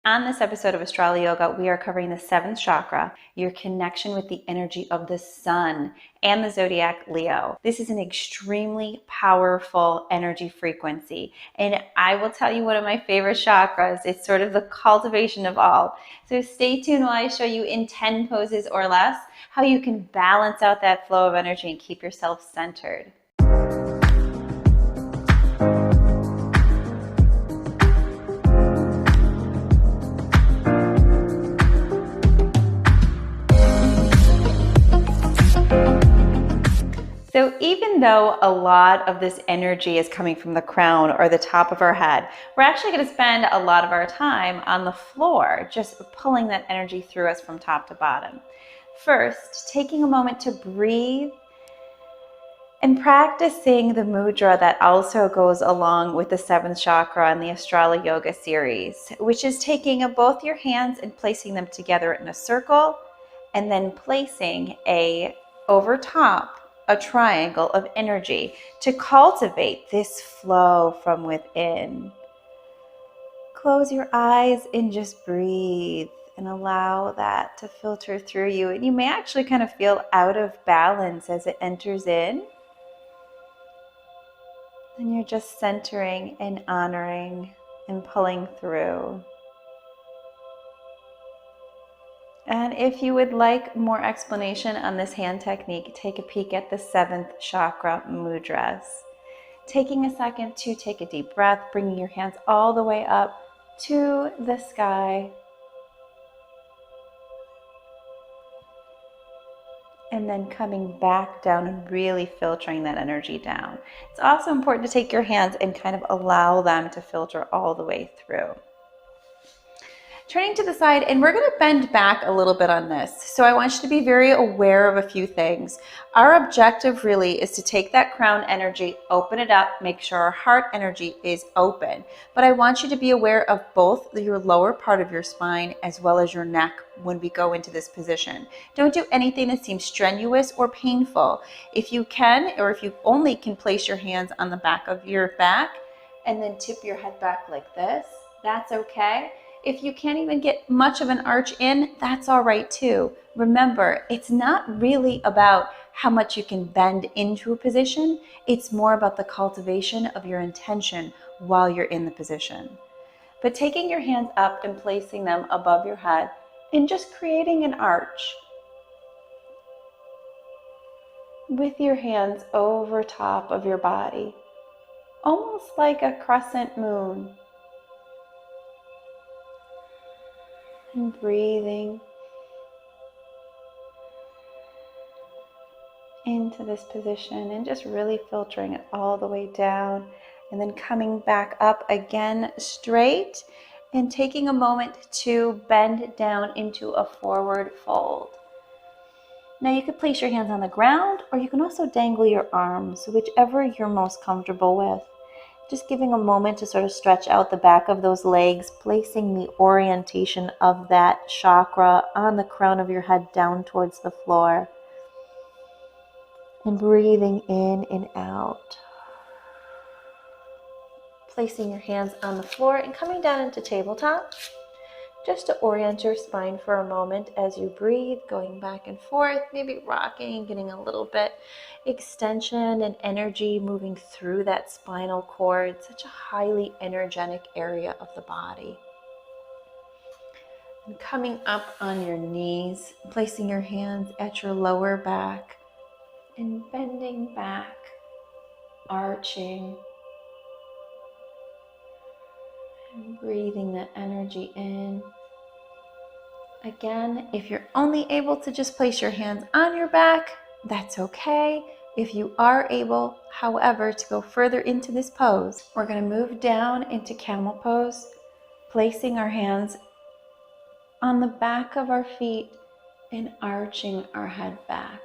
On this episode of AstroloYOGA, we are covering the 7th chakra, your connection with the energy of the sun and the zodiac Leo. This is an extremely powerful energy frequency, and I will tell you one of my favorite chakras. It's sort of the cultivation of all. So stay tuned while I show you in 10 poses or less how you can balance out that flow of energy and keep yourself centered. So even though a lot of this energy is coming from the crown or the top of our head, we're actually going to spend a lot of our time on the floor, just pulling that energy through us from top to bottom. First, taking a moment to breathe and practicing the mudra that also goes along with the 7th chakra in the AstroloYOGA series, which is taking both your hands and placing them together in a circle, and then placing over top a triangle of energy to cultivate this flow from within. Close your eyes and just breathe and allow that to filter through you. And you may actually kind of feel out of balance as it enters in. And you're just centering and honoring and pulling through. And if you would like more explanation on this hand technique, take a peek at the 7th chakra mudras. Taking a second to take a deep breath, bringing your hands all the way up to the sky. And then coming back down and really filtering that energy down. It's also important to take your hands and kind of allow them to filter all the way through. Turning to the side, and we're going to bend back a little bit on this. So I want you to be very aware of a few things. Our objective really is to take that crown energy, open it up, make sure our heart energy is open. But I want you to be aware of both your lower part of your spine as well as your neck when we go into this position. Don't do anything that seems strenuous or painful. If you can, or if you only can place your hands on the back of your back and then tip your head back like this, that's okay. If you can't even get much of an arch in, that's all right too. Remember, it's not really about how much you can bend into a position. It's more about the cultivation of your intention while you're in the position. But taking your hands up and placing them above your head and just creating an arch with your hands over top of your body, almost like a crescent moon. And breathing into this position and just really filtering it all the way down, and then coming back up again straight and taking a moment to bend down into a forward fold. Now you could place your hands on the ground, or you can also dangle your arms, whichever you're most comfortable with. Just giving a moment to sort of stretch out the back of those legs, placing the orientation of that chakra on the crown of your head down towards the floor. And breathing in and out. Placing your hands on the floor and coming down into tabletop. Just to orient your spine for a moment as you breathe, going back and forth, maybe rocking, getting a little bit extension and energy moving through that spinal cord, such a highly energetic area of the body. And coming up on your knees, placing your hands at your lower back and bending back, arching, and breathing that energy in. Again, if you're only able to just place your hands on your back, that's okay. If you are able, however, to go further into this pose, we're going to move down into camel pose, placing our hands on the back of our feet and arching our head back.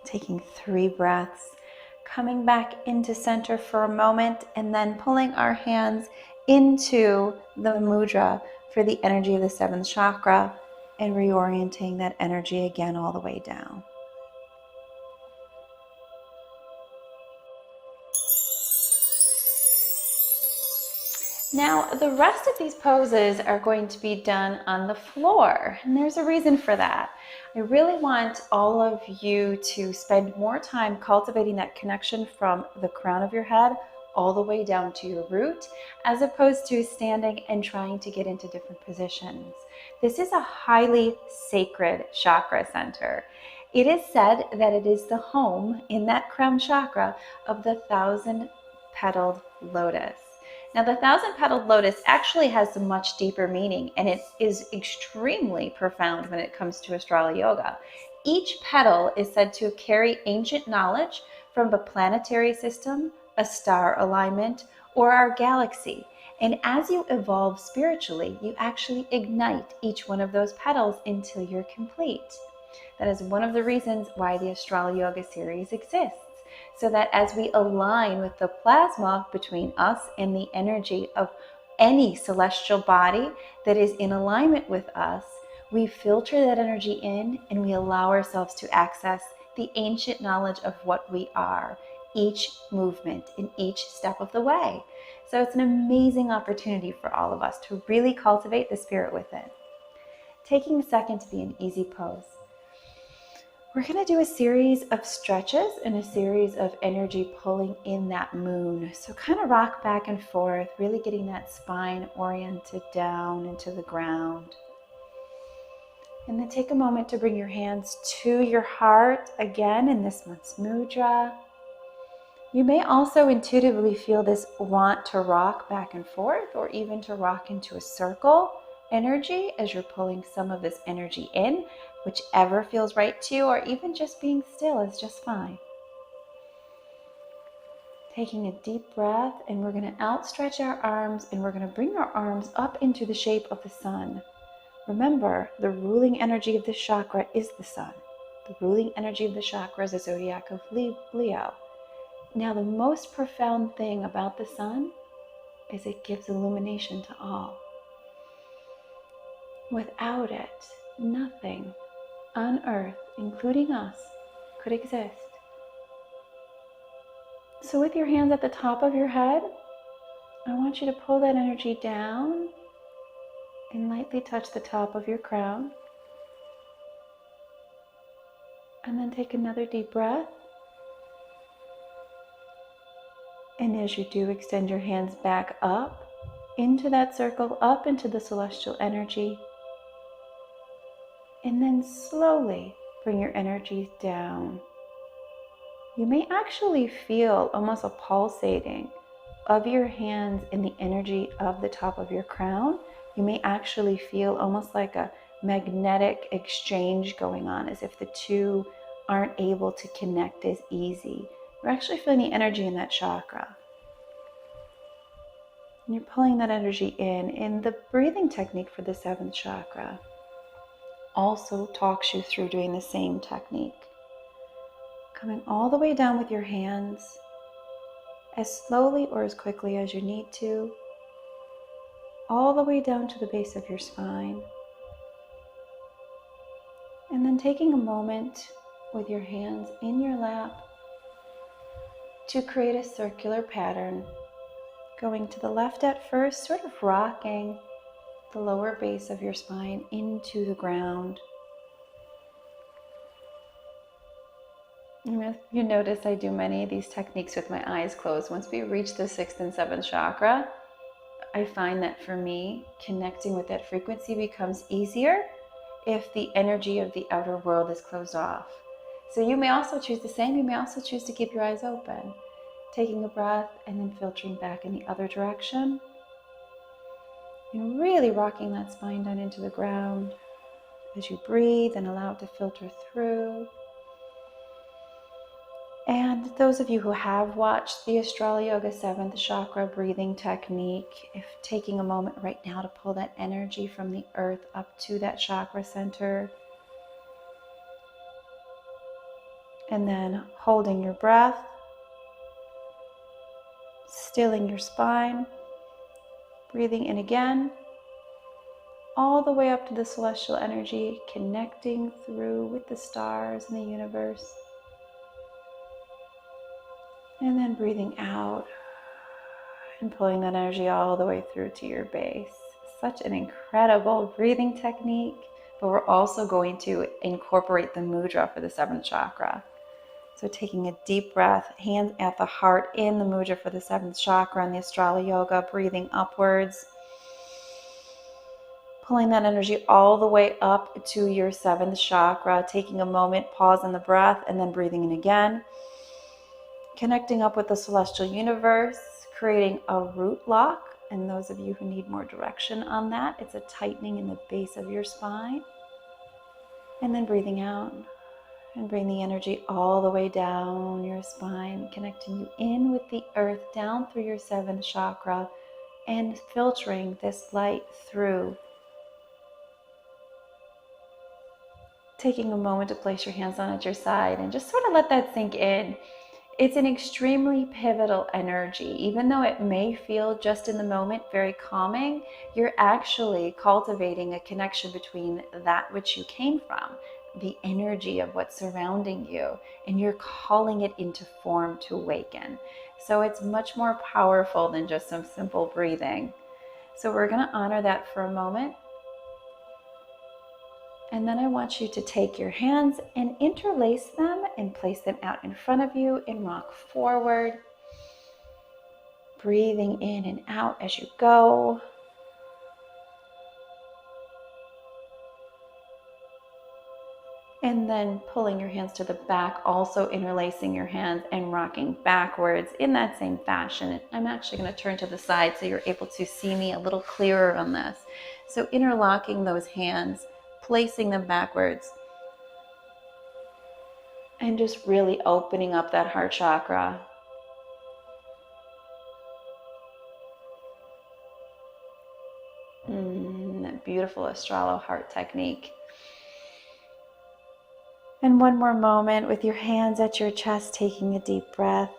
Taking 3 breaths, coming back into center for a moment, and then pulling our hands into the mudra for the energy of the 7th chakra and reorienting that energy again all the way down. Now, the rest of these poses are going to be done on the floor, and there's a reason for that. I really want all of you to spend more time cultivating that connection from the crown of your head all the way down to your root, as opposed to standing and trying to get into different positions. This is a highly sacred chakra center. It is said that it is the home in that crown chakra of the 1,000-petaled lotus. Now, the 1,000-petaled lotus actually has a much deeper meaning, and it is extremely profound when it comes to AstroloYOGA. Each petal is said to carry ancient knowledge from a planetary system, a star alignment, or our galaxy. And as you evolve spiritually, you actually ignite each one of those petals until you're complete. That is one of the reasons why the AstroloYOGA series exists, so that as we align with the plasma between us and the energy of any celestial body that is in alignment with us, we filter that energy in and we allow ourselves to access the ancient knowledge of what we are, each movement in each step of the way. So it's an amazing opportunity for all of us to really cultivate the spirit within. Taking a second to be in easy pose. We're going to do a series of stretches and a series of energy pulling in that moon. So kind of rock back and forth, really getting that spine oriented down into the ground. And then take a moment to bring your hands to your heart again in this month's mudra. You may also intuitively feel this want to rock back and forth, or even to rock into a circle energy as you're pulling some of this energy in. Whichever feels right to you, or even just being still is just fine. Taking a deep breath, and we're going to outstretch our arms, and we're going to bring our arms up into the shape of the sun. Remember, the ruling energy of this chakra is the sun. The ruling energy of the chakra is the zodiac of Leo. Now, the most profound thing about the sun is it gives illumination to all. Without it, nothing on earth, including us, could exist. So with your hands at the top of your head, I want you to pull that energy down and lightly touch the top of your crown. And then take another deep breath. And as you do, extend your hands back up into that circle, up into the celestial energy. And then slowly bring your energies down. You may actually feel almost a pulsating of your hands in the energy of the top of your crown. You may actually feel almost like a magnetic exchange going on, as if the two aren't able to connect as easy. You're actually feeling the energy in that chakra. And you're pulling that energy in the breathing technique for the 7th chakra also talks you through doing the same technique. Coming all the way down with your hands as slowly or as quickly as you need to, all the way down to the base of your spine. And then taking a moment with your hands in your lap to create a circular pattern, going to the left at first, sort of rocking the lower base of your spine into the ground. You notice I do many of these techniques with my eyes closed. Once we reach the 6th and 7th chakra, I find that for me, connecting with that frequency becomes easier if the energy of the outer world is closed off. So you may also choose the same. You may also choose to keep your eyes open, taking a breath and then filtering back in the other direction. And really rocking that spine down into the ground as you breathe and allow it to filter through. And those of you who have watched the AstroloYOGA 7th chakra breathing technique, if taking a moment right now to pull that energy from the earth up to that chakra center, and then holding your breath, stilling your spine, breathing in again, all the way up to the celestial energy, connecting through with the stars and the universe. And then breathing out And pulling that energy all the way through to your base. Such an incredible breathing technique, but we're also going to incorporate the mudra for the 7th chakra. So taking a deep breath, hands at the heart in the mudra for the 7th chakra and the AstroloYOGA, breathing upwards. Pulling that energy all the way up to your 7th chakra, taking a moment, pause in the breath, and then breathing in again. Connecting up with the celestial universe, creating a root lock. And those of you who need more direction on that, it's a tightening in the base of your spine. And then breathing out and bring the energy all the way down your spine, connecting you in with the earth, down through your 7th chakra, and filtering this light through. Taking a moment to place your hands on at your side and just sort of let that sink in. It's an extremely pivotal energy. Even though it may feel just in the moment very calming, you're actually cultivating a connection between that which you came from, the energy of what's surrounding you, and you're calling it into form to awaken. So it's much more powerful than just some simple breathing. So we're going to honor that for a moment. And then I want you to take your hands and interlace them and place them out in front of you and rock forward. Breathing in and out as you go. And then pulling your hands to the back, also interlacing your hands and rocking backwards in that same fashion. I'm actually going to turn to the side so you're able to see me a little clearer on this. So interlocking those hands, placing them backwards, and just really opening up that heart chakra. That beautiful Astrolo heart technique. And one more moment with your hands at your chest, taking a deep breath.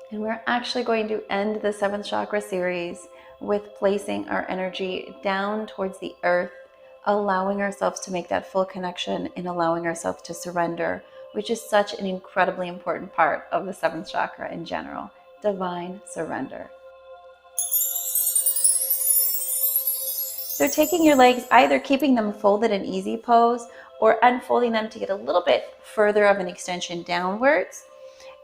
And we're actually going to end the 7th chakra series with placing our energy down towards the earth, allowing ourselves to make that full connection and allowing ourselves to surrender, which is such an incredibly important part of the 7th chakra in general, divine surrender. So taking your legs, either keeping them folded in easy pose or unfolding them to get a little bit further of an extension downwards,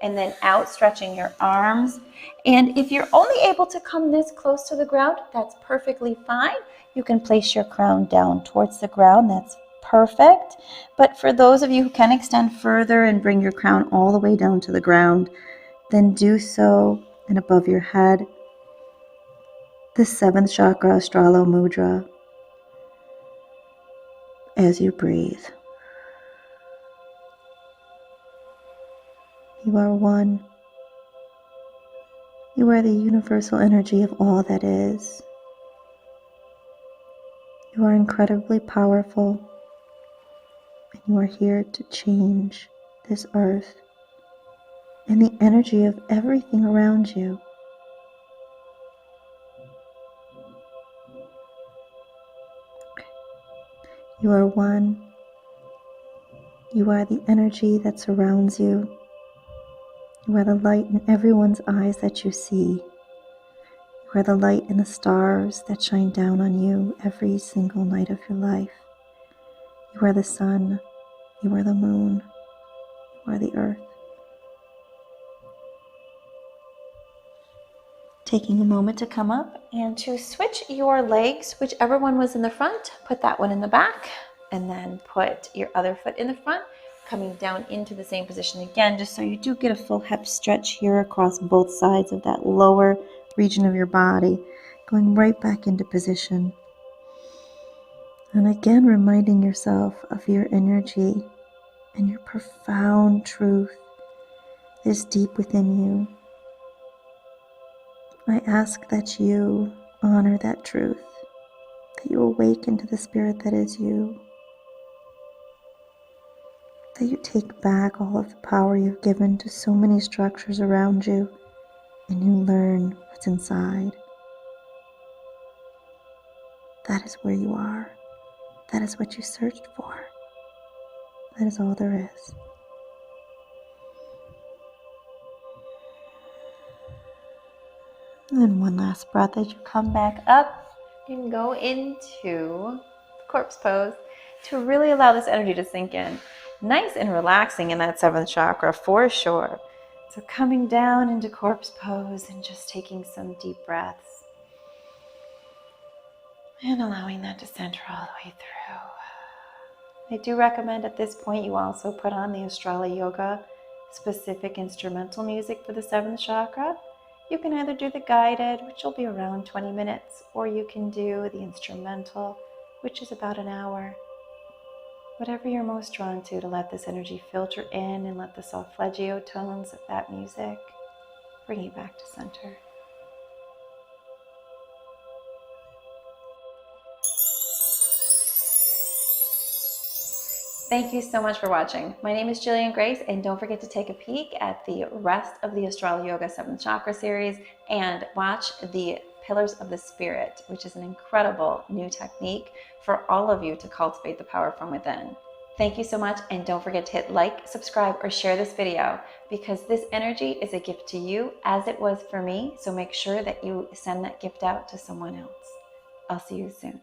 and then outstretching your arms. And if you're only able to come this close to the ground, that's perfectly fine. You can place your crown down towards the ground. That's perfect. But for those of you who can extend further and bring your crown all the way down to the ground, then do so. And above your head, the 7th chakra Astrolo mudra as you breathe. You are one. You are the universal energy of all that is. You are incredibly powerful, and you are here to change this earth and the energy of everything around you. You are one. You are the energy that surrounds you. You are the light in everyone's eyes that you see. You are the light in the stars that shine down on you every single night of your life. You are the sun. You are the moon. You are the earth. Taking a moment to come up and to switch your legs, whichever one was in the front, put that one in the back, and then put your other foot in the front, coming down into the same position again, just so you do get a full hip stretch here across both sides of that lower region of your body, going right back into position. And again, reminding yourself of your energy and your profound truth is deep within you. I ask that you honor that truth, that you awaken to the spirit that is you, that you take back all of the power you've given to so many structures around you, and you learn what's inside. That is where you are. That is what you searched for. That is all there is. And then one last breath as you come back up and go into corpse pose to really allow this energy to sink in. Nice and relaxing in that 7th chakra for sure. So coming down into corpse pose and just taking some deep breaths and allowing that to center all the way through. I do recommend at this point you also put on the AstroloYOGA specific instrumental music for the 7th chakra. You can either do the guided, which will be around 20 minutes, or you can do the instrumental, which is about an hour. Whatever you're most drawn to let this energy filter in and let the Sofleggio tones of that music bring you back to center. Thank you so much for watching. My name is Jillian Greyse, and don't forget to take a peek at the rest of the AstroloYOGA 7th Chakra series and watch the Pillars of the Spirit, which is an incredible new technique for all of you to cultivate the power from within. Thank you so much, and don't forget to hit like, subscribe, or share this video because this energy is a gift to you as it was for me, so make sure that you send that gift out to someone else. I'll see you soon.